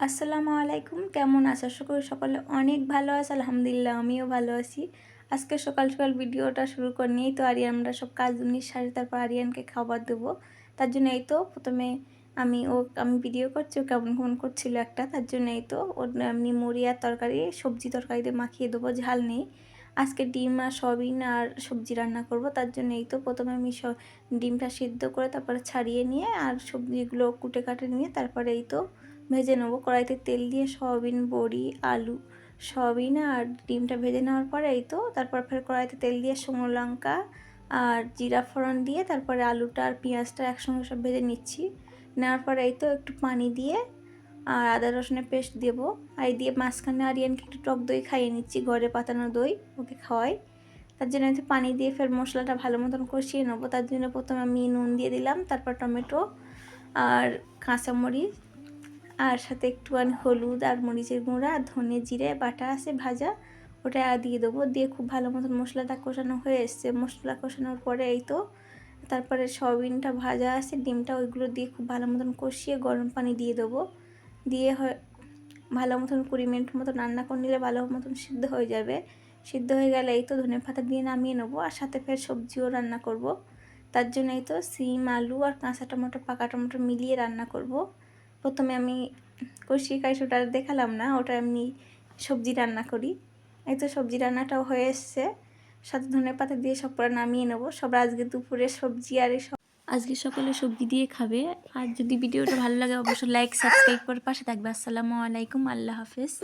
আসসালামু আলাইকুম, কেমন আছো? আশা করি সকলে অনেক ভালো আছে। আলহামদুলিল্লাহ আমিও ভালো আছি। আজকে সকাল সকাল ভিডিওটা শুরু করে নিয়েই তো আমরা সব কাজ সারি, তারপর আরিয়ানকে খাবার দেবো। তার জন্য এই তো প্রথমে আমি ভিডিও করছি, ও কেমন কেমন করছিল একটা, তার জন্য এই তো ওর এমনি মুড়ি আর তরকারি সবজি তরকারি দিয়ে মাখিয়ে দেবো, ঝাল নেই। আজকে ডিম আর সয়াবিন আর সবজি রান্না করব। তার জন্য এই তো প্রথমে আমি ডিমটা সিদ্ধ করে তারপরে ছাড়িয়ে নিয়ে আর সবজিগুলো কুটে কাটে নিয়ে তারপরে এই তো ভেজে নেবো। কড়াইতে তেল দিয়ে সয়াবিন, বড়ি, আলু, সয়াবিন আর ডিমটা ভেজে নেওয়ার পরে এই তো তারপর ফের কড়াইতে তেল দিয়ে শুকনো লঙ্কা আর জিরা ফোড়ন দিয়ে তারপরে আলুটা আর পেঁয়াজটা একসঙ্গে সব ভেজে নিচ্ছি। নেওয়ার পরে এই তো একটু পানি দিয়ে আর আদা রসুনের পেস্ট দেবো। আর এই দিয়ে মাঝখানে আরিয়ানকে একটু টক দই খাইয়ে নিচ্ছি, ঘরে পাতানো দই ওকে খাওয়াই। তার জন্য একটু পানি দিয়ে ফের মশলাটা ভালো মতন কষিয়ে নেবো। তার জন্য প্রথমে আমি নুন দিয়ে দিলাম, তারপর টমেটো আর কাঁচামরিচ আর সাথে একটুখানি হলুদ আর মরিচের গুঁড়া আর ধনে জিরে বাটা আছে ভাজা, ওটা দিয়ে দেবো। দিয়ে খুব ভালো মতন মশলাটা কষানো হয়ে এসছে। মশলা কষানোর পরে এই তো তারপরে সয়াবিনটা ভাজা আছে, ডিমটা ওইগুলো দিয়ে খুব ভালো মতন কষিয়ে গরম পানি দিয়ে দেবো। দিয়ে ভালো মতন 20 মিনিট মতো রান্না করে নিলে ভালো মতন সিদ্ধ হয়ে যাবে। সিদ্ধ হয়ে গেলে এই তো ধনে পাতা দিয়ে নামিয়ে নেবো। আর সাথে ফের সবজিও রান্না করব। তার জন্য এই তো সিম, আলু আর কাঁচা টমেটো, পাকা টমেটো মিলিয়ে রান্না করব। প্রথমে আমি কষিয়ে কাশি ওটা দেখালাম না, ওটা এমনি সবজি রান্না করি। এই তো সবজি রান্নাটাও হয়ে এসছে, সাথে ধনে পাতা দিয়ে সব পরে নামিয়ে নেবো। সব আজকে দুপুরে সবজি আর আজকে সকালে সবজি দিয়ে খাবে। আর যদি ভিডিওটা ভালো লাগে অবশ্যই লাইক সাবস্ক্রাইব করে পাশে থাকবে। আসসালামু আলাইকুম, আল্লাহ হাফেজ।